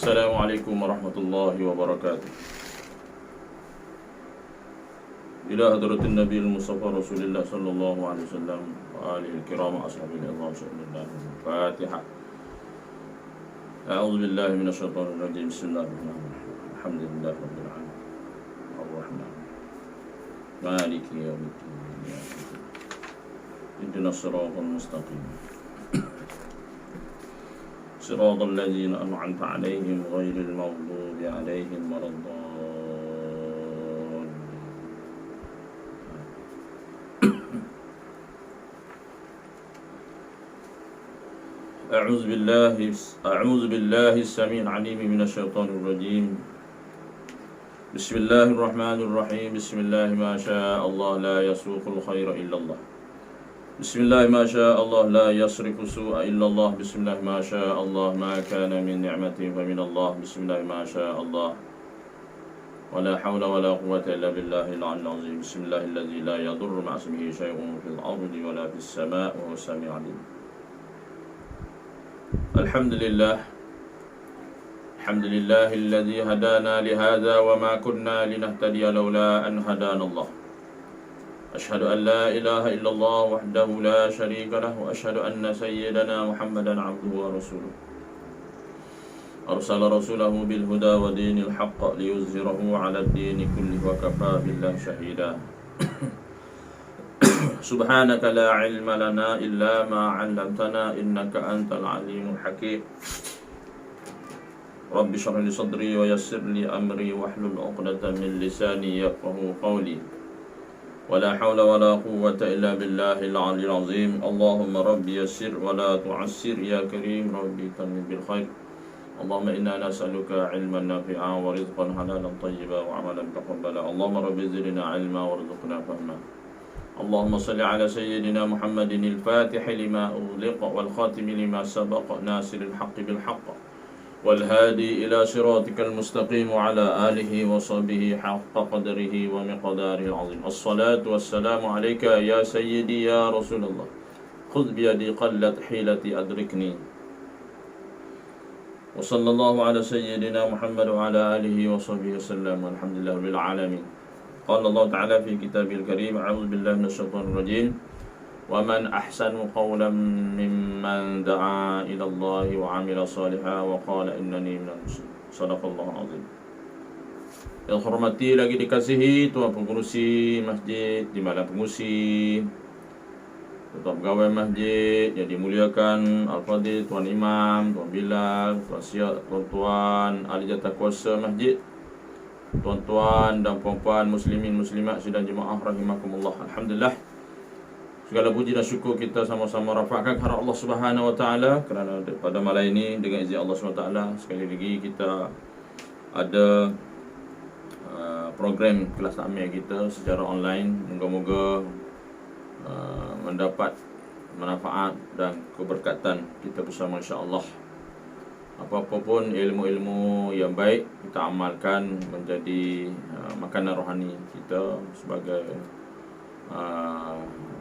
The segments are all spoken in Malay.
Assalamualaikum warahmatullahi wabarakatuh. Ila hadratin Nabi al-Mustafa Rasulullah sallallahu alaihi wasallam wa alihi al-kiram wa ashabihi Allah sallallahu. Fatiha. A'udzu billahi minasyaitonir rajim. Bismillahirrahmanirrahim. Alhamdulillahi rabbil alamin. Ar-Rahman. Maliki yaumiddin. Ihdinas siratal mustaqim. صراط الذين أنعمت عليهم غير المغضوب عليهم ولا الضالين. أعوذ بالله السميع العليم من الشيطان الرجيم. بسم الله الرحمن الرحيم. بسم الله ما شاء الله لا يسوق الخير إلا الله. بسم الله ما شاء الله لا يصرف السوء إلا الله. بسم الله ما شاء الله ما كان من نعمة فمن الله. بسم الله ما شاء الله ولا حول ولا قوة إلا بالله العلي العظيم. بسم الله الذي لا يضر مع اسمه شيء في الأرض ولا في السماء وهو السميع العليم. الحمد لله الذي هدانا لهذا وما كنا لنهتدي لولا أن هدانا الله. أشهد أن لا إله إلا الله وحده لا شريك له وأشهد أن سيدنا محمدا عبده ورسوله أرسل رسوله بالهدى ودين الحق ليظهره على الدين كله وكفى بالله شهيدا. سبحانك لا علم لنا إلا ما علمتنا إنك أنت العليم الحكيم. رب اشرح لي صدري ويسر لي أمري واحلل عقدة من لساني يفقهوا قولي. ولا حول ولا قوة إلا بالله العلي العظيم. اللهم رب يسر ولا تعسر يا كريم ربي تمم بالخير. اللهم إنا نسألك علما نافعا ورزقا حلالا طيبا وعملا متقبلا. اللهم رب زدنا علما وارزقنا فهما. اللهم صل على سيدنا محمد الفاتح لما أغلق والخاتم لما سبق ناصر الحق بالحق والهادي إلى صراطك المستقيم وعلى آله وصحبه حق قدره ومقداره العظيم. الصلاة والسلام عليك يا سيدي يا رسول الله. خذ بيدي قلت حيلتي أدركني. وصلى الله على سيدنا محمد وعلى آله وصحبه وسلم والحمد لله رب العالمين. قال الله تعالى في كتابه الكريم أعوذ بالله من الشيطان الرجيم. ومن أحسن قولا ممن دعا إلى الله وعمل صالحا وقال إنني من المسلمين. صدق الله العظيم. Yang hormati lagi dikasihi Tuan Pengurusi Masjid, Timbalan Pengurusi, Ketua Pegawai Masjid yang dimuliakan Al-Fadhil Tuan Imam, Tuan Bilal, Tuan Siap, Tuan-tuan ahli jawatankuasa Masjid, tuan-tuan dan puan-puan muslimin muslimat sidang jemaah rahimakumullah. Alhamdulillah, segala puji dan syukur kita sama-sama rafa'kan kepada Allah Subhanahu wa taala kerana pada malam ini dengan izin Allah Subhanahu wa taala sekali lagi kita ada program kelas takmir kita secara online. Moga-moga mendapat manfaat dan keberkatan kita bersama insya-Allah. Apa-apa pun ilmu-ilmu yang baik kita amalkan menjadi makanan rohani kita sebagai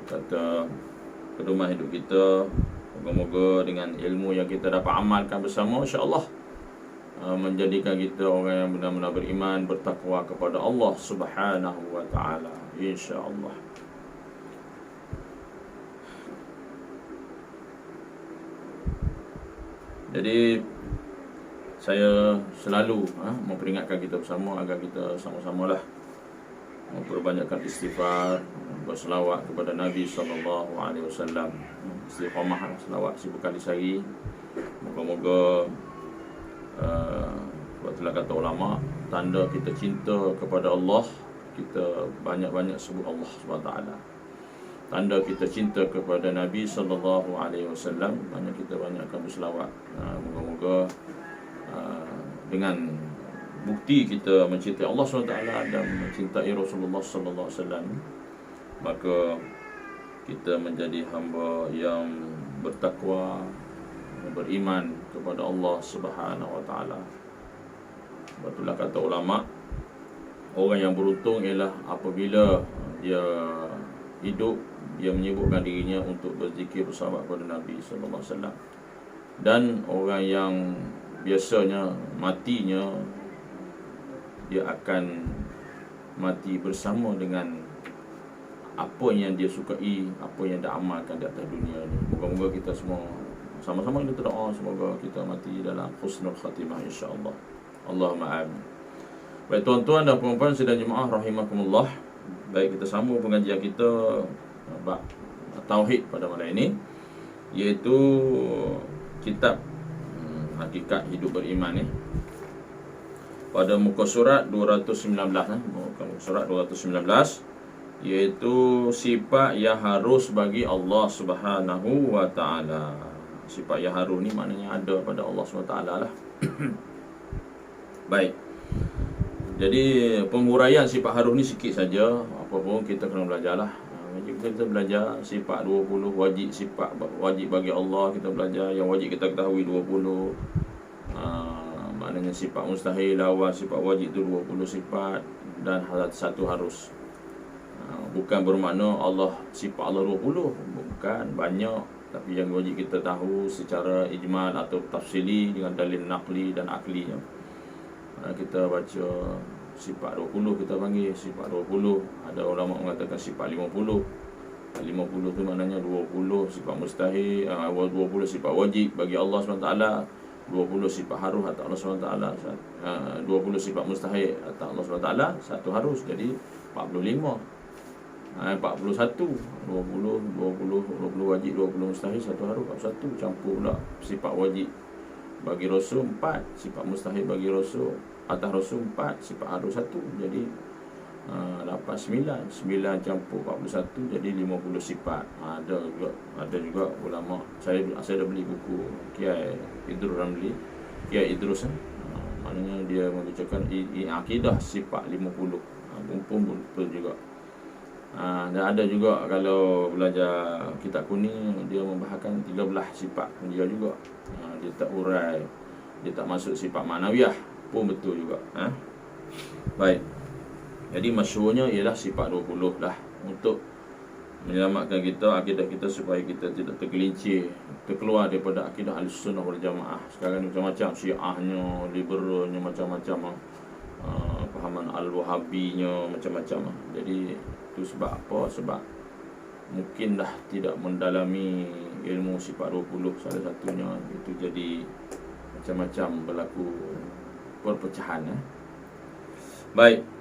kata pedoman hidup kita. Moga-moga dengan ilmu yang kita dapat amalkan bersama insya-Allah menjadikan kita orang yang benar-benar beriman, bertakwa kepada Allah Subhanahu wa taala insya-Allah. Jadi saya selalu memperingatkan kita bersama agar kita sama-samalah memperbanyakkan istighfar, berselawat kepada Nabi SAW. Istiqamah, selawat 1000 kali sehari. Moga-moga sebablah kata ulama, tanda kita cinta kepada Allah, kita banyak-banyak sebut Allah SWT. Tanda kita cinta kepada Nabi SAW, banyak kita banyakkan berselawat. Moga-moga dengan bukti kita mencintai Allah SWT dan mencintai Rasulullah SAW, maka kita menjadi hamba yang bertakwa, beriman kepada Allah Subhanahu wa taala. Betullah kata ulama, orang yang beruntung ialah apabila dia hidup, dia menyibukkan dirinya untuk berzikir bersama kepada Nabi sallallahu alaihi wasallam. Dan orang yang biasanya matinya dia akan mati bersama dengan apa yang dia sukai, apa yang dia amalkan di atas dunia ni. Moga-moga kita semua sama-sama kita doa semoga kita mati dalam husnul khatimah insya-Allah. Allahumma amin. Baik tuan-tuan dan puan-puan sidang jemaah rahimakumullah. Baik, kita sambung pengajian kita bab tauhid pada malam ini, iaitu kitab Hakikat Hidup Beriman pada muka surat 219 muka surat 219, iaitu sifat yang harus bagi Allah Subhanahu wa taala. Sifat yang harus ni maknanya ada pada Allah Subhanahu wa taala lah. Baik. Jadi penguraian sifat harus ni sikit saja, apa pun kita kena belajarlah. Kita belajar sifat 20 wajib, sifat wajib bagi Allah kita belajar, yang wajib kita ketahui 20. Maknanya sifat mustahil lawan sifat wajib tu 20 sifat, dan satu harus. Bukan bermakna Allah sifat Allah 20, bukan, banyak. Tapi yang wajib kita tahu secara ijmal atau tafsili dengan dalil naqli dan aklinya. Kita baca sifat 20 kita panggil sifat 20. Ada ulama mengatakan sifat 50. 50 tu maknanya 20 sifat mustahil, 20 sifat wajib bagi Allah SWT, 20 sifat harus atas Allah SWT, 20 sifat mustahil atas Allah SWT, satu harus, jadi 45. 41, 20 wajib, 20 mustahil, satu harus, 41 campur pula sifat wajib bagi Rasul 4, sifat mustahil bagi Rasul atas Rasul 4, sifat harus 1, jadi 9 campur 41 jadi 50 sifat. Ada juga ulama, saya dah beli buku Kiai Idrus Ramli, Kiai Idrus maknanya dia membacakan akidah sifat 50, pun betul juga. Dan ada juga kalau belajar kitab kuning, dia membahaskan 13 sifat dia juga. Dia tak urai, dia tak masuk sifat ma'nawiyah, pun betul juga. Baik. Jadi masyhurnya ialah sifat 20 lah, untuk menyelamatkan kita, akidah kita, supaya kita tidak tergelincir, terkeluar daripada akidah Ahlussunnah wal Jamaah. Sekarang ni macam-macam, Syiahnya, liberalnya, macam-macam, pahaman Al-Wahabinya, macam-macam. Jadi itu sebab apa? Sebab mungkin dah tidak mendalami ilmu sifat 20, salah satunya itu, jadi macam-macam berlaku perpecahan. Baik.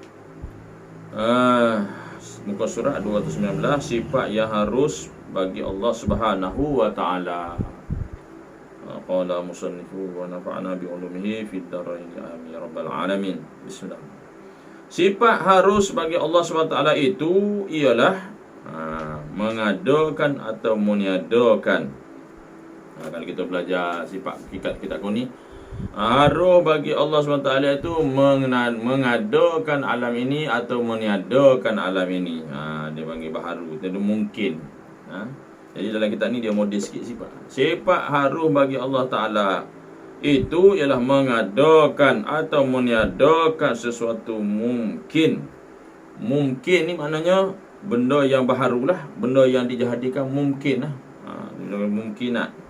Muka surat 219, sifat yang harus bagi Allah Subhanahu wa taala. Qala musannifu wa nafa'ana bi ulumihi fid dharain amin ya rabbal alamin. Bismillah. Sifat harus bagi Allah Subhanahu wa taala itu ialah mengadakan atau meniadakan. Kalau kita belajar sifat kitab ni, harus bagi Allah SWT itu mengadakan alam ini atau meniadakan alam ini. Dia panggil baharu, itu mungkin. Jadi dalam kitab ni dia model sikit sifat. Sifat harus bagi Allah Ta'ala itu ialah mengadakan atau meniadakan sesuatu mungkin. Mungkin ni maknanya benda yang baharu lah, benda yang dijadikan mungkin lah. Mungkinat.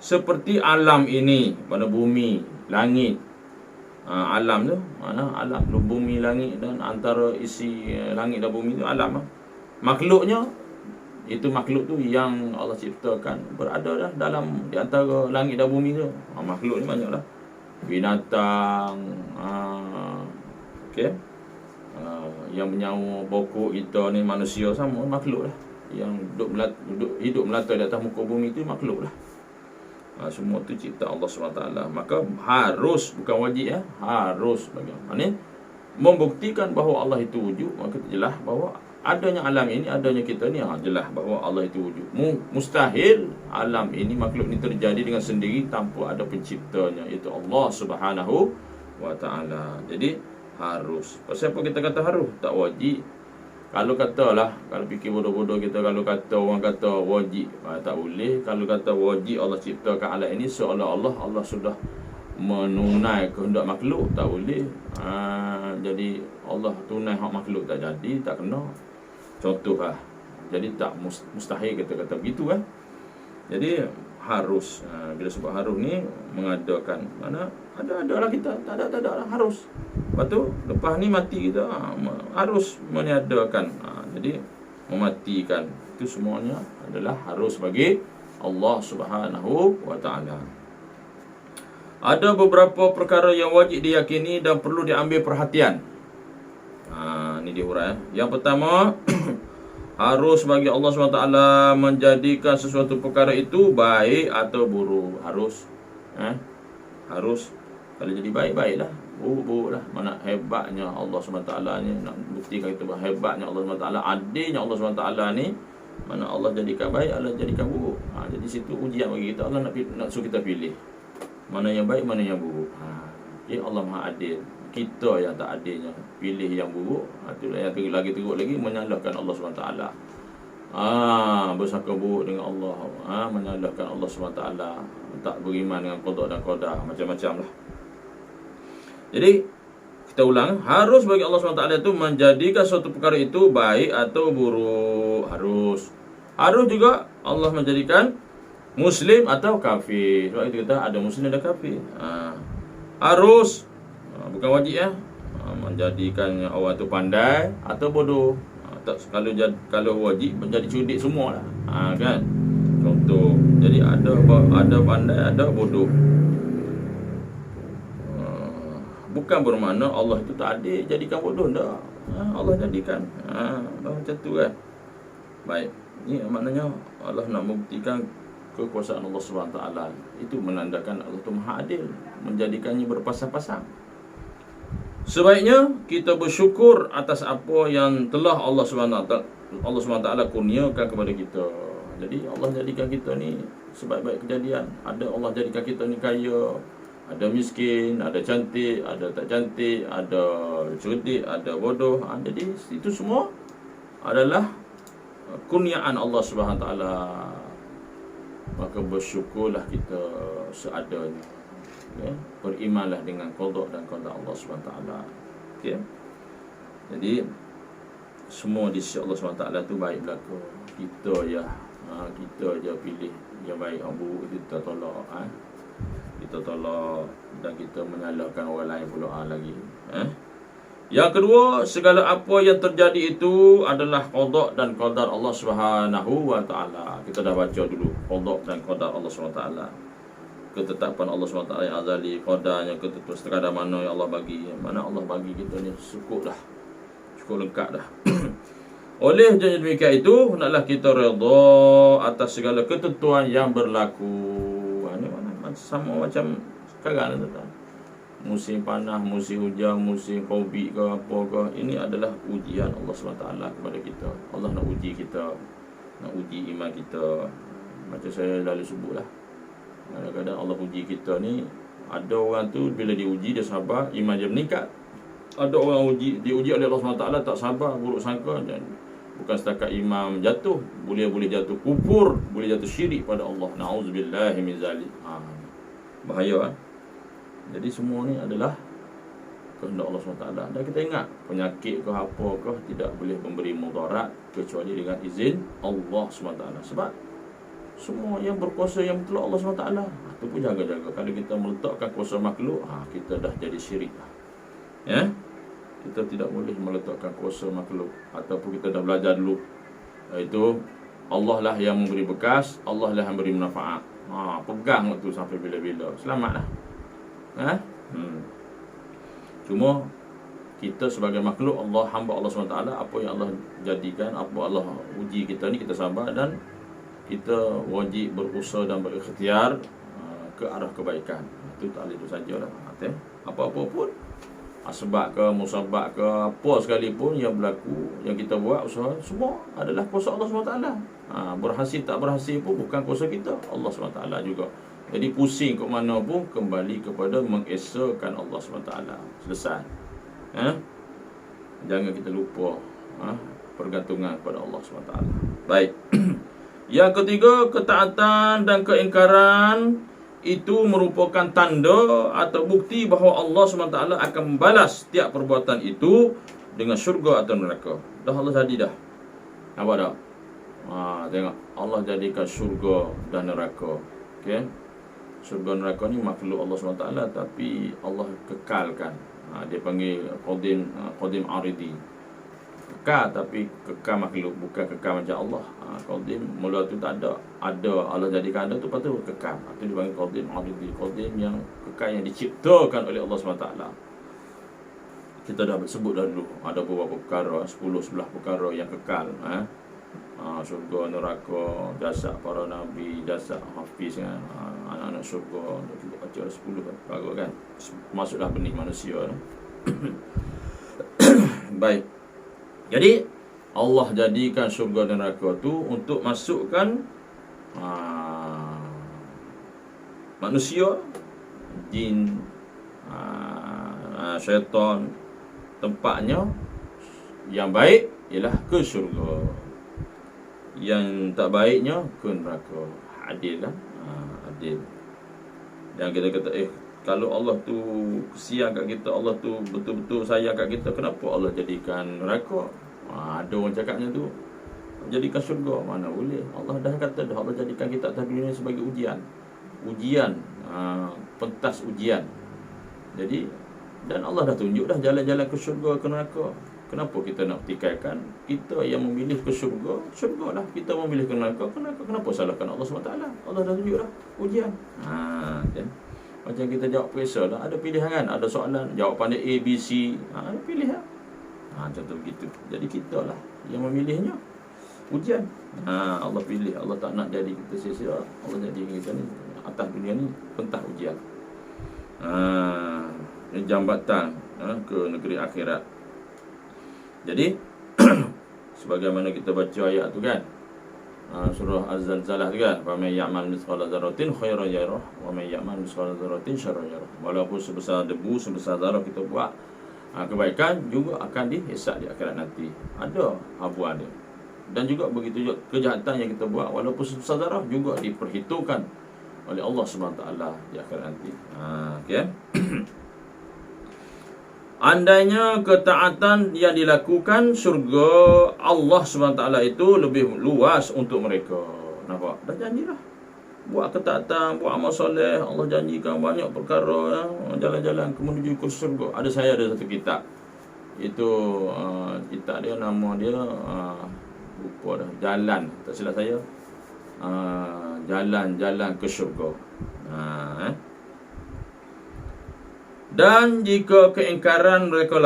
Seperti alam ini, pada bumi, langit. Alam tu, mana alam tu, bumi, langit, dan antara isi langit dan bumi tu alam. Makhluknya, itu makhluk tu yang Allah ciptakan, berada dah dalam di antara langit dan bumi tu. Makhluk ni banyak lah. Binatang, okay. Yang menyawa pokok kita ni, manusia sama, makhluk lah. Yang hidup melata di atas muka bumi tu makhluk lah. Semua tu cipta Allah SWT. Maka harus, bukan wajib harus bagi Allah. Membuktikan bahawa Allah itu wujud, maka jelas bahawa adanya alam ini, adanya kita ni, jelas bahawa Allah itu wujud. Mustahil alam ini, makhluk ini terjadi dengan sendiri tanpa ada penciptanya, iaitu Allah Subhanahu wa taala. Jadi harus. Pasal apa kita kata harus? Tak wajib. Kalau katalah, kalau fikir bodoh-bodoh kita, kalau kata orang kata wajib, tak boleh. Kalau kata wajib Allah ciptakan alam ini, seolah-olah Allah sudah menunai kehendak makhluk, tak boleh. Jadi Allah tunai hak makhluk tak jadi, tak kena. Contoh lah. Jadi tak mustahil kita kata begitu Jadi harus. Bila sebut harus ni mengadakan, mana ada lah kita, tak ada lah, harus. Lepas tu lepas ni mati kita, harus meniadakan. Jadi mematikan itu semuanya adalah harus bagi Allah Subhanahu wa taala. Ada beberapa perkara yang wajib diyakini dan perlu diambil perhatian. Ini dia huraian. Yang pertama, harus bagi Allah SWT menjadikan sesuatu perkara itu baik atau buruk. Harus. Harus. Kalau jadi baik, baiklah. Buruk lah. Mana hebatnya Allah SWT ni. Nak buktikan kita hebatnya Allah SWT, adilnya Allah SWT ni. Mana Allah jadikan baik, Allah jadikan buruk. Jadi situ ujian bagi kita. Allah nak suruh kita pilih mana yang baik, mana yang buruk. Allah Maha Adil. Kita yang tak adilnya pilih yang buruk. Itulah yang lagi teruk lagi, menyalahkan Allah SWT. Bersangka buruk dengan Allah, menyalahkan Allah SWT, tak beriman dengan qada dan qadar, macam-macam lah. Jadi kita ulang, harus bagi Allah SWT itu menjadikan suatu perkara itu baik atau buruk. Harus juga Allah menjadikan Muslim atau kafir. Sebab itu kita ada Muslim dan kafir. Harus, bukan wajib ya. Menjadikan orang tu pandai atau bodoh. Kalau wajib menjadi cudik semua lah. Kan? Contoh. Jadi ada pandai, ada bodoh. Bukan bermakna Allah itu tak adil, jadikan bodoh. Tak. Allah jadikan. Macam tu kan. Baik. Ini maknanya Allah nak membuktikan kekuasaan Allah SWT. Itu menandakan Allah itu Maha Adil, menjadikannya berpasang-pasang. Sebaiknya kita bersyukur atas apa yang telah Allah SWT kurniakan kepada kita. Jadi Allah jadikan kita ni sebaik-baik kejadian. Ada Allah jadikan kita ni kaya, ada miskin, ada cantik, ada tak cantik, ada cerdik, ada bodoh. Jadi itu semua adalah kurniaan Allah SWT. Maka bersyukurlah kita seadanya. Okay? Berimanlah dengan qada dan qadar Allah SWT. Okay? Jadi semua di sisi Allah SWT tu baik berlaku. Kita je pilih yang baik, yang buruk kita tolak. Kita tolak dan kita menyalahkan orang lain pula lagi. Yang kedua, segala apa yang terjadi itu adalah qada dan qadar Allah Subhanahu wa taala. Kita dah baca dulu qada dan qadar Allah Subhanahu wa taala. Ketetapan Allah SWT yang azali, qadarnya ketentuan sekadar mana yang Allah bagi. Mana Allah bagi kita ni cukup dah, cukup lengkap dah. Oleh jadi demikian itu, hendaklah kita redha atas segala ketentuan yang berlaku. Ini mana sama macam sekarang ni, tuan. Musim panas, musim hujan, musim COVID ke apa ke, ini adalah ujian Allah SWT kepada kita. Allah nak uji kita, nak uji iman kita. Macam saya lalu sebut lah, kadang-kadang Allah uji kita ni. Ada orang tu bila diuji dia sabar, iman dia meningkat. Ada orang diuji oleh Allah SWT tak sabar, buruk sangka, dan bukan setakat imam jatuh, boleh jatuh kufur, boleh jatuh syirik pada Allah. Na'udzubillahi min zalik. Bahaya kan? Jadi semua ni adalah kehendak Allah SWT. Dan kita ingat, penyakit ke apa ke tidak boleh memberi mudarat kecuali dengan izin Allah SWT. Sebab semua yang berkuasa yang betul Allah SWT. Itu pun jaga-jaga. Kalau kita meletakkan kuasa makhluk, kita dah jadi syirik. Ya? Kita tidak boleh meletakkan kuasa makhluk. Ataupun kita dah belajar dulu, iaitu Allah lah yang memberi bekas, Allah lah yang memberi manfaat. Pegang tu sampai bila-bila, selamatlah. Cuma kita sebagai makhluk Allah, hamba Allah SWT, apa yang Allah jadikan, apa Allah uji kita ni, kita sabar dan kita wajib berusaha dan berikhtiar ke arah kebaikan. Itu tak itu sajalah. Apa-apa pun, sebab ke musabab ke apa sekalipun yang berlaku, yang kita buat usaha, semua adalah kuasa Allah SWT. Berhasil tak berhasil pun bukan kuasa kita, Allah SWT juga. Jadi pusing ke mana pun kembali kepada mengesahkan Allah SWT. Selesai. Jangan kita lupa pergantungan kepada Allah SWT. Baik. Yang ketiga, ketaatan dan keingkaran itu merupakan tanda atau bukti bahawa Allah SWT akan membalas setiap perbuatan itu dengan syurga atau neraka. Dah Allah jadi dah. Nampak tak? Tengok, Allah jadikan syurga dan neraka. Okey. Syurga neraka ni makhluk Allah SWT, tapi Allah kekalkan. Dia panggil qadim aridi. Kekal, tapi kekal makhluk, bukan kekal macam Allah. Qadim mula tu tak ada. Allah jadikan ada tu, lepas tu kekal. Itu dipanggil qadim aridi. Qadim yang kekal, yang diciptakan oleh Allah SWT. Kita dah sebut dah dulu, ada beberapa perkara, 10-11 perkara yang kekal. Syurga, neraka, jasad para nabi, jasad hafiz kan, anak-anak syurga. Kita baca 10 perkara kan, masuklah benih manusia. Baik. Jadi Allah jadikan syurga dan neraka tu untuk masukkan manusia, jin, syaitan. Tempatnya yang baik ialah ke syurga, yang tak baiknya ke neraka. Adil lah. Adil. Dan kita kata, kalau Allah tu kesian kat kita, Allah tu betul-betul sayang kat kita, kenapa Allah jadikan neraka? Ada orang cakapnya tu, jadikan syurga. Mana boleh. Allah dah kata dah, Allah jadikan kita atas dunia sebagai ujian. Pentas ujian. Jadi, dan Allah dah tunjuk dah jalan-jalan ke syurga, ke neraka. Kenapa kita nak tikaikan? Kita yang memilih ke syurga, syurga lah. Kita memilih ke neraka, kenapa salahkan Allah SWT? Allah dah tunjuk dah ujian. Kan? Macam kita jawab periksa lah, ada pilihan kan? Ada soalan, jawapan dia A, B, C. Ada pilihan. Contoh begitu. Jadi kita lah yang memilihnya ujian. Allah pilih. Allah tak nak jadi kita sia-sia. Allah jadi kita ni atas dunia ni pentas ujian. Jambatan ke negeri akhirat. Jadi sebagaimana kita baca ayat tu kan, surah Az-Zalzalah tu kan, wa may ya'mal mithqala dzarratin khairan yarah wa may ya'mal mithqala dzarratin syarran yarah. Walaupun sebesar debu, sebesar zarah kita buat kebaikan, juga akan dihisab di akhirat nanti. Ada habuan dia. Dan juga begitu juga kejahatan yang kita buat, walaupun sebesar zarah, juga diperhitungkan oleh Allah SWT di akhirat nanti. Okay. Andainya ketaatan yang dilakukan, syurga Allah SWT itu lebih luas untuk mereka. Nampak? Dah janjilah. Buat ketaatan, buat amal soleh, Allah janjikan banyak perkara, jalan-jalan menuju ke syurga. Saya ada satu kitab. Itu kitab dia, nama dia lupa dah. Jalan, tak silap saya. Jalan-jalan ke syurga. Dan jika keingkaran mereka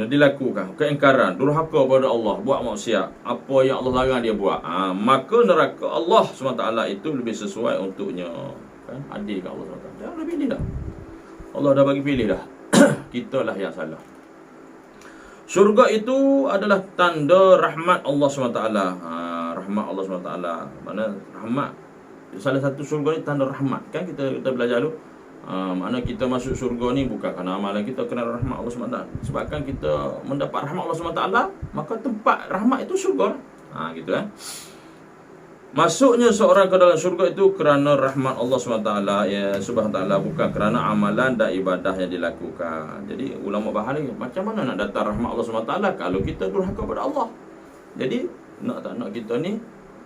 dilakukan, keingkaran, durhaka pada Allah, buat maksiat, apa yang Allah larang dia buat, maka neraka Allah SWT itu lebih sesuai untuknya. Kan? Adil kat Allah SWT. Jangan dah pilih dah. Allah dah bagi pilih dah. Kita lah yang salah. Syurga itu adalah tanda rahmat Allah SWT. Rahmat Allah SWT. Mana rahmat, salah satu syurga ni tanda rahmat. Kan kita belajar dulu. Mana kita masuk syurga ni bukan kerana amalan kita, kerana rahmat Allah SWT. Sebabkan kita mendapat rahmat Allah SWT, maka tempat rahmat itu syurga. Gitu kan. Masuknya seorang ke dalam syurga itu kerana rahmat Allah SWT, Subhanahu Wa Taala, bukan kerana amalan dan ibadah yang dilakukan. Jadi ulama bahari, macam mana nak datang rahmat Allah SWT kalau kita durhaka kepada Allah? Jadi nak tak nak kita ni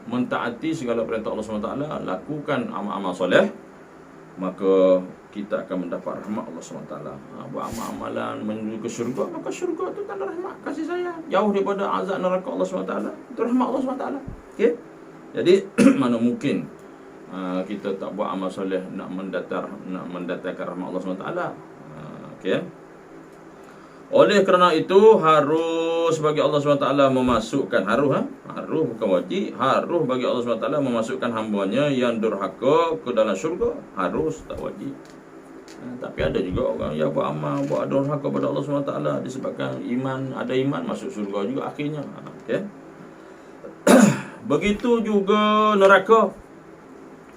mentaati segala perintah Allah SWT, lakukan amal-amal soleh, maka kita akan mendapat rahmat Allah SWT. Buat amal-amalan menuju ke syurga, maka syurga itu tanda rahmat, kasih sayang, jauh daripada azab neraka Allah SWT. Itu rahmat Allah SWT. Okay? Jadi mana mungkin kita tak buat amal soleh nak mendatangkan rahmat Allah SWT. Okay? Oleh kerana itu harus bagi Allah SWT memasukkan, harus bukan wajib, harus bagi Allah SWT memasukkan hambanya yang durhaka ke dalam syurga. Harus, tak wajib. Tapi ada juga orang yang buat amal, buat durhaka kepada Allah SWT disebabkan iman, ada iman, masuk syurga juga akhirnya. Okay? Begitu juga neraka.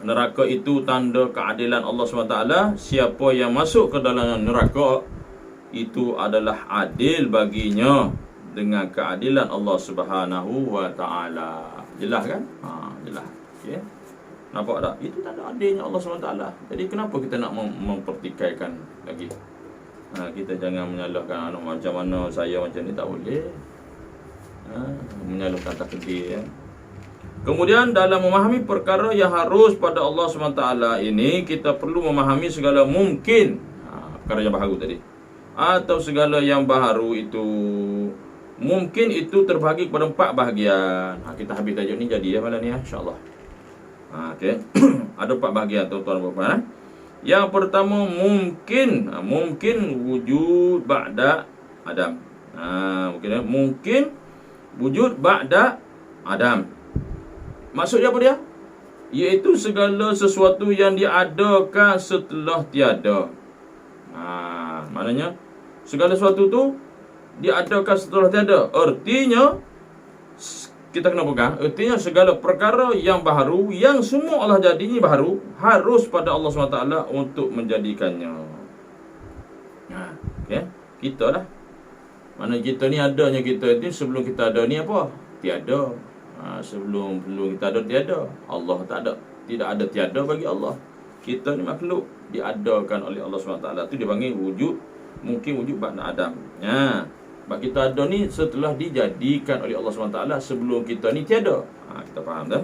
Neraka itu tanda keadilan Allah SWT. Siapa yang masuk ke dalam neraka, itu adalah adil baginya dengan keadilan Allah Subhanahu Wa Taala. Jelas kan? Jelas. Okey. Nampak tak? Itu tanda adilnya Allah SWT. Jadi kenapa kita nak mempertikaikan lagi? Kita jangan menyalahkan macam mana saya macam ni, tak boleh. Menyalahkan takdir ya. Kemudian dalam memahami perkara yang harus pada Allah SWT ini, kita perlu memahami segala mungkin perkara yang baharu tadi, atau segala yang baharu itu mungkin itu terbahagi kepada 4 bahagian. Kita habis tajuk ni jadi malam ni insya-Allah. Okey. Ada 4 bahagian tuan-tuan dan puan. Yang pertama mungkin wujud ba'da Adam. Mungkin wujud ba'da Adam. Maksudnya apa dia? Iaitu segala sesuatu yang diadakan setelah tiada. Maknanya segala sesuatu tu diadakan setelah tiada. Artinya kita kena pegang, artinya segala perkara yang baharu, yang semua Allah jadinya baharu, harus pada Allah SWT untuk menjadikannya. Okay? Kita lah. Mana kita ni adanya kita ni, sebelum kita ada ni apa? Tiada. Sebelum kita ada tiada. Allah tak ada. Tidak ada tiada bagi Allah. Kita ni makhluk diadakan oleh Allah SWT. Itu dipanggil wujud. Mungkin wujud ba'da Adam. Sebab kita ada ni setelah dijadikan oleh Allah SWT. Sebelum kita ni tiada. Kita faham dah?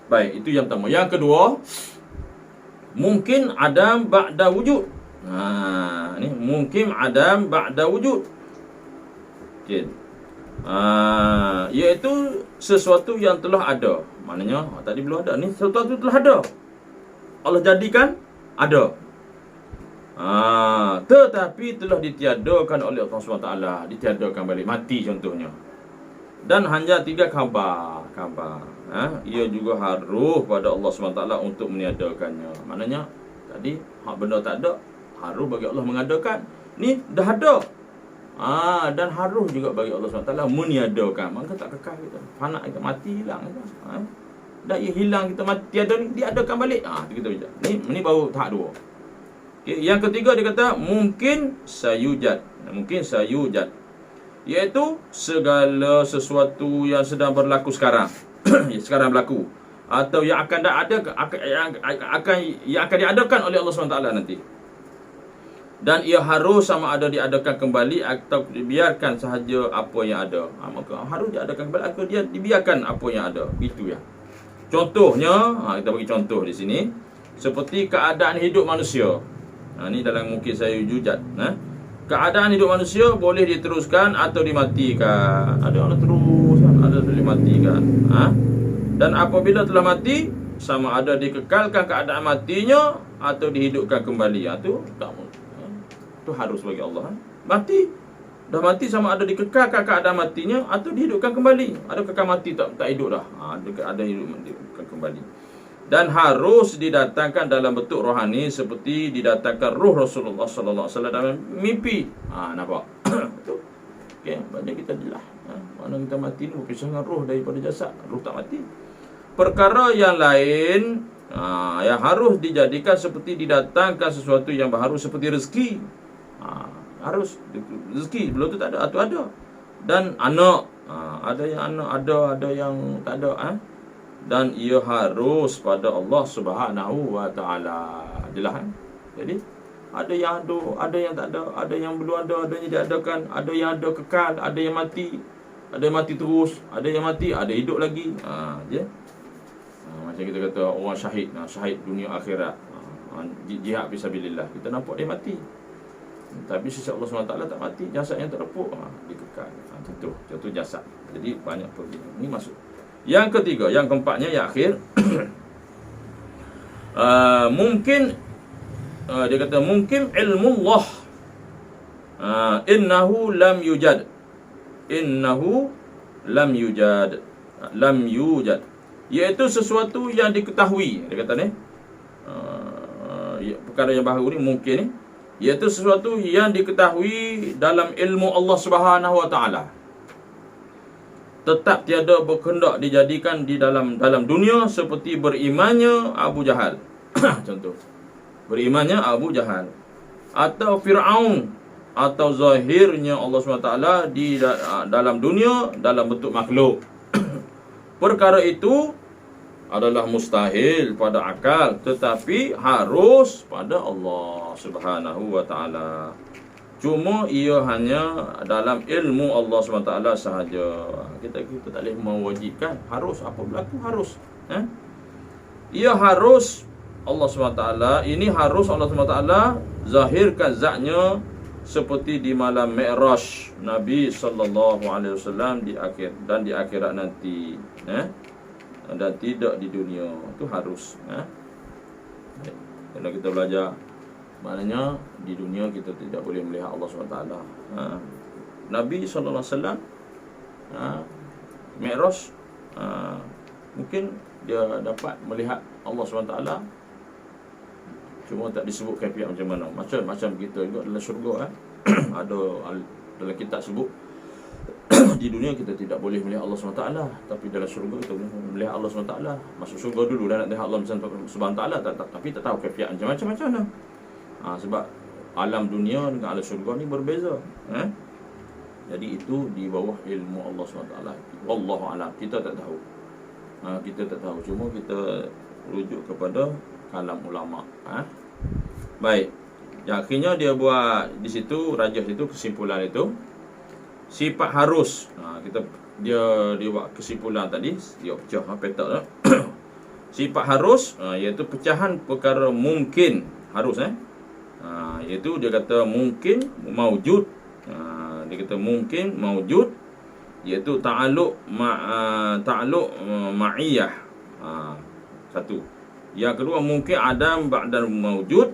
Baik, itu yang pertama. Yang kedua, mungkin Adam ba'da wujud. Ni mungkin Adam ba'da wujud. Okay. Iaitu sesuatu yang telah ada. Maknanya tadi belum ada, ni sesuatu telah ada. Allah jadikan ada. Tetapi telah ditiadakan oleh Allah SWT. Ditiadakan balik, mati contohnya. Dan hanya 3 khabar. Ia juga harus pada Allah SWT untuk meniadakannya. Maknanya tadi hak benda tak ada, harus bagi Allah mengadakan. Ni dah ada. Dan harus juga bagi Allah SWT meniadakan. Maka tak kekal kita, fana kita, mati, hilang kita. Dah ia hilang, kita mati, tiada ni, diadakan balik. Itu kita bincang. Ni baru tahap 2. Okay. Yang ketiga dia kata mungkin sayujad. Iaitu segala sesuatu yang sedang berlaku sekarang. Sekarang berlaku, atau yang akan diadakan oleh Allah SWT nanti. Dan ia harus sama ada diadakan kembali atau dibiarkan sahaja apa yang ada. Maka harus diadakan kembali atau dia dibiarkan apa yang ada. Itu ya. Contohnya, kita bagi contoh di sini, seperti keadaan hidup manusia. Ini dalam mungkin sayujad. Keadaan hidup manusia boleh diteruskan atau dimatikan. Ada orang teruskan, ada yang dimatikan. Dan apabila telah mati, sama ada dikekalkan keadaan matinya atau dihidupkan kembali. Itu harus bagi Allah. Mati, dah mati, sama ada dikekalkan keadaan matinya atau dihidupkan kembali. Ada kekal mati, tak hidup dah. Ada hidupkan kembali. Dan harus didatangkan dalam bentuk rohani, seperti didatangkan ruh Rasulullah sallallahu alaihi wasallam dalam mimpi. Nampak? Okey, banyak kita jelas. Mana kita mati ni berpisah roh daripada jasad. Roh tak mati. Perkara yang lain yang harus dijadikan seperti didatangkan sesuatu yang baru, seperti rezeki. Harus rezeki, belum tu tak ada, atau ada. Dan anak, ada yang anak ada yang tak ada. Dan ia harus pada Allah Subhanahu wa taala. Jelas kan? Jadi ada yang ada yang tak ada, ada yang belum ada, ada yang diadakan, ada yang ada kekal, ada yang mati, ada yang mati terus, ada yang mati, ada hidup lagi. Macam kita kata orang syahid, syahid dunia akhirat, jihad fisabilillah. Kita nampak dia mati, tapi sisi Allah SWT tak mati, jasad yang terlepuk dikekal. Contoh jasad. Jadi banyak pergi. Ini masuk. Yang ketiga, yang keempatnya, yang akhir, mungkin dia kata mungkin ilmullah, innahu lam yujad, iaitu sesuatu yang diketahui. Dia kata ni perkara yang baru ni mungkin ni, iaitu sesuatu yang diketahui dalam ilmu Allah Subhanahu wa taala. Tetap tiada berkehendak dijadikan di dalam dunia, seperti berimannya Abu Jahal. Contoh, berimannya Abu Jahal atau Fir'aun, atau zahirnya Allah SWT di dalam dunia dalam bentuk makhluk. Perkara itu adalah mustahil pada akal, tetapi harus pada Allah Subhanahu wa taala. Cuma ia hanya dalam ilmu Allah SWT sahaja. Kita tak boleh mewajibkan harus apa berlaku harus. Ia harus Allah SWT, ini harus Allah SWT zahirkan zatnya seperti di malam Mi'raj Nabi SAW di akhirat nanti, dan tidak di dunia. Itu harus. Kalau kita belajar, maknanya di dunia kita tidak boleh melihat Allah SWT. Nabi SAW Mi'raj, mungkin dia dapat melihat Allah SWT, cuma tak disebut kaifiat macam mana. Macam kita juga dalam syurga, ada dalam kitab sebut di dunia kita tidak boleh melihat Allah SWT, tapi dalam syurga kita boleh melihat Allah SWT. Masuk syurga dulu dah nak lihat Allah SWT, tapi tak tahu kaifiat macam mana. Sebab alam dunia dengan alam syurga ni berbeza. Jadi itu di bawah ilmu Allah SWT. Wallahu a'lam, kita tak tahu. Kita tak tahu, cuma kita rujuk kepada kalam ulama. Baik. Yang akhirnya dia buat di situ, rajah situ kesimpulan itu sifat harus. Dia buat kesimpulan tadi, dia pecah petak dah. Sifat harus iaitu pecahan perkara mungkin harus, iaitu dia kata mungkin maujud. Dia kata mungkin maujud, iaitu ta'alluq ma'iyah. Satu. Yang kedua mungkin adam ba'dal maujud,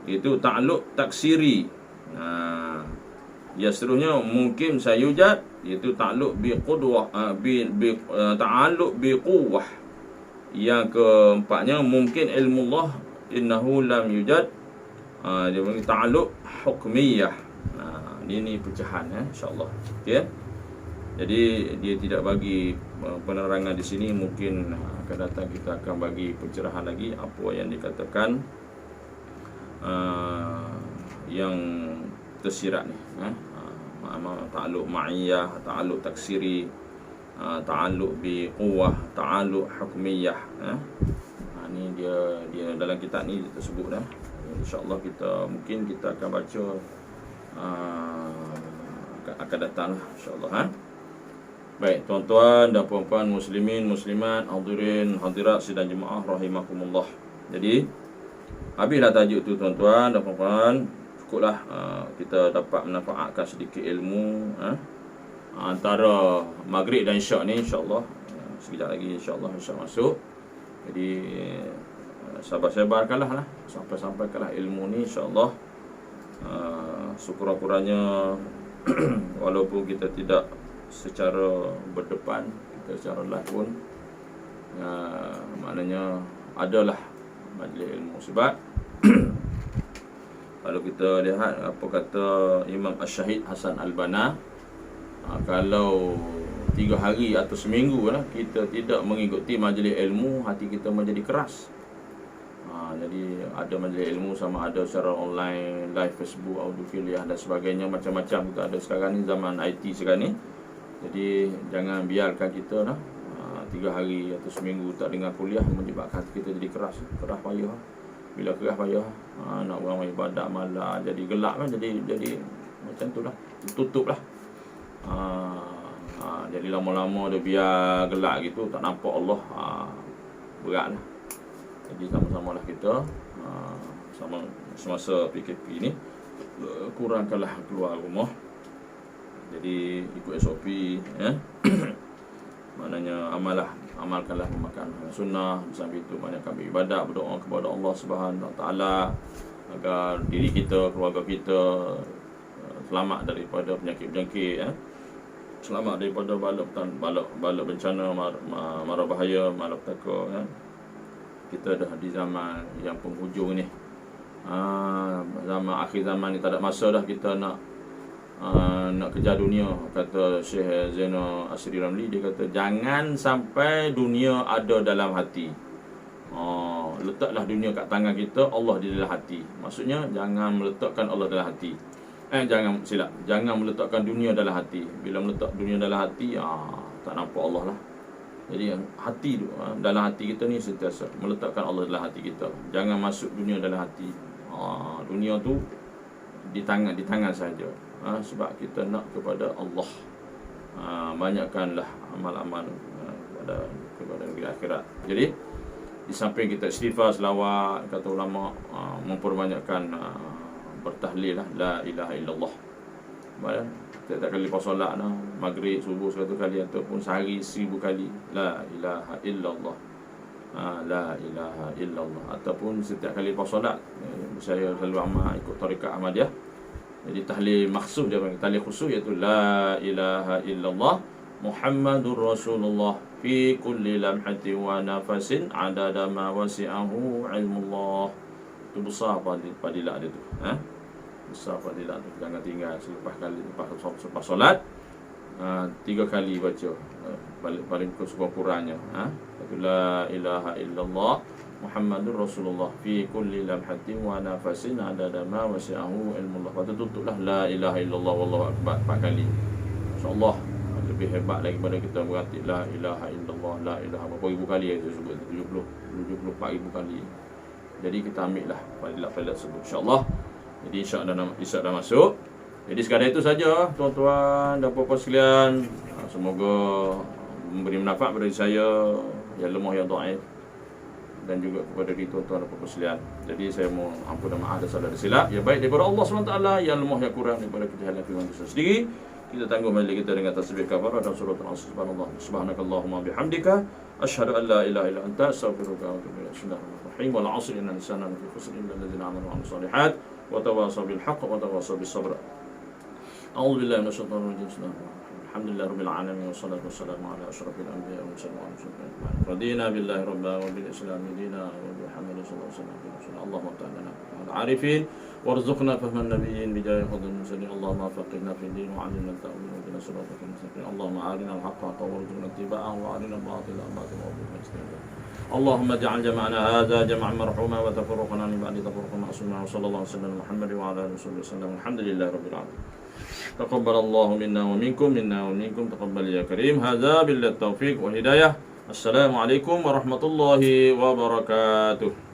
iaitu ta'alluq taksiri. Yang seterusnya mungkin sayujad, iaitu ta'alluq bi qudwah, ta'alluq bi quwwah. Yang keempatnya mungkin ilmullah innahu lam yujad, dia panggil ta'alluq hukmiyah. Ini pecahan, insya-Allah. Okey. Jadi dia tidak bagi penerangan di sini. Mungkin akan datang kita akan bagi pencerahan lagi apa yang dikatakan yang tersirat ni. Ta'alluq ma'iyah, ta'alluq taksiri, ta'alluq bi quwwah, ta'alluq hukmiyah. Ni dia dalam kitab ni tersebut dah. Insya-Allah mungkin kita akan baca akan datang lah, insya-Allah. Baik, tuan-tuan dan puan-puan muslimin, muslimat, hadirin, hadirat sidang jemaah rahimakumullah. Jadi habislah tajuk tu tuan-tuan dan puan-puan. Cukuplah kita dapat memanfaatkan sedikit ilmu antara maghrib dan isyak ni, insya-Allah. Sekejap lagi insya-Allah isyak masuk. Jadi sabar-sabarkanlah sampaikanlah ilmu ni, insya-Allah. Sekurang-kurangnya walaupun kita tidak secara berdepan, kita secara live pun maknanya adalah majlis ilmu. Sebab kalau kita lihat apa kata Imam Asy-Syahid Hasan Al-Banna, kalau 3 hari atau seminggu kita tidak mengikuti majlis ilmu, hati kita menjadi keras. Jadi ada majlis ilmu sama ada secara online, live Facebook, audio kuliah dan sebagainya, macam-macam kita ada sekarang ni, zaman IT sekarang ni. Jadi jangan biarkan kita 3 hari atau seminggu tak dengar kuliah menyebabkan hati kita jadi keras payah. Bila keras payah, nak buang ibadat malah jadi gelap kan, jadi macam tu lah, tutup lah. Jadi lama-lama dia biar gelap gitu, tak nampak Allah, berat lah. Jadi sama-samalah kita semasa PKP ni kurangkanlah keluar rumah. Jadi ikut SOP, maknanya amalkanlah memakan sunnah. Sambil itu banyakkan beribadat, berdoa kepada Allah Subhanahu Wa Taala agar diri kita, keluarga kita selamat daripada penyakit-penyakit, selamat daripada bala bencana, mara bahaya, malapetaka. Kita dah di zaman yang penghujung ni, zaman akhir zaman ni, tak ada masa dah kita nak kejar dunia. Kata Syekh Zainal Asri Ramli, dia kata jangan sampai dunia ada dalam hati. Letaklah dunia kat tangan kita, Allah di dalam hati. Maksudnya jangan meletakkan Allah dalam hati. Jangan meletakkan dunia dalam hati. Bila meletak dunia dalam hati, tak nampak Allah lah. Jadi hati tu, dalam hati kita ni sentiasa meletakkan Allah dalam hati kita. Jangan masuk dunia dalam hati. Dunia tu di tangan saja. Sebab kita nak kepada Allah. Banyakkanlah amal-amal kepada negeri akhirat. Jadi di samping kita istighfar, selawat, kata ulama, memperbanyakkan bertahlil lah, la ilaha illallah. Setiap kali lepas solat maghrib, subuh 100 kali ataupun sehari 1000 kali, la ilaha illallah. La ilaha illallah. Ataupun setiap kali lepas solat, saya selalu amal ikut tarikat Ahmadiyah. Jadi tahlil makhsus dia panggil, tahlil khusus, iaitu la ilaha illallah Muhammadur Rasulullah fi kulli lamhati wa nafasin adada ma wasi'ahu ilmullah. Itu besar fadilah dia tu. Besar fadilah tu. Jangan tinggal selepas solat 3 kali baca, paling kurang-kurangnya. La ilaha illallah Muhammadur Rasulullah fi kulli lamhatin wa nafasin adada ma wasi'ahu ilmullah. Lepas tu tutuplah la ilaha illallah wallahu akbar 4 kali. InsyaAllah lebih hebat lagi pada kita berarti la ilaha illallah, la ilaha berapa ribu kali saya sebut, 74 ribu kali. Jadi kita ambil lah fadilah sebut insyaAllah. Jadi isyak dah masuk. Jadi sekadar itu saja tuan-tuan dan puan-puan sekalian. Semoga memberi manfaat pada saya yang lemah, yang dhaif, dan juga kepada diri tuan-tuan dan puan-puan sekalian. Jadi saya mohon ampun dan maaf dan salah dan silap yang baik daripada Allah SWT, yang lemah yang kurang daripada kejahilan firman Tuhan sendiri. Kita tangguh majlis kita dengan tasbih kafarah dan surah Al-Asr. Subhanakallahumma bihamdika asyhadu an la ilaha illa anta astaghfiruka wa atubu ilaik. Bismillahirrahmanirrahim. Wal 'asri innal insana lafi khusr illa alladziina aamanu wa 'amilus shalihaat wa tawassaw bil haqq wa tawassaw bis sabr. A'udzu billahi minasy syaithanir rajim. Bismillahirrahmanirrahim. Alhamdulillahirabbil alamin wassalatu wassalamu ala asyrafil anbiya'i wal mursalin. Radina billahi rabban wa bil islam dinan wa bi Muhammadin sallallahu alaihi wasallam. Allahumma ta'ala al-arifin warzuqna fahman nabiyyin bi jahi hadhil mursalin. Allahumma faqihna fid din wa 'allimna at-ta'wil wa bina siratal mustaqim. Allahumma arina al-haqqa warzuqna ittiba'ahu wa arina al-batila batila warzuqna ijtinabah. Allahumma ij'al jam'ana hadha jam'an marhuma wa tafarruqana min ba'di tafarruqan ma'suma. Sallallahu alaihi wasallam Muhammad wa ala alihi wasallam. Alhamdulillahirabbil alamin. Taqabbalallahu minna wa minkum taqabbal ya karim. Hadza billahi taufiq wa hidayah. Assalamualaikum warahmatullahi wabarakatuh.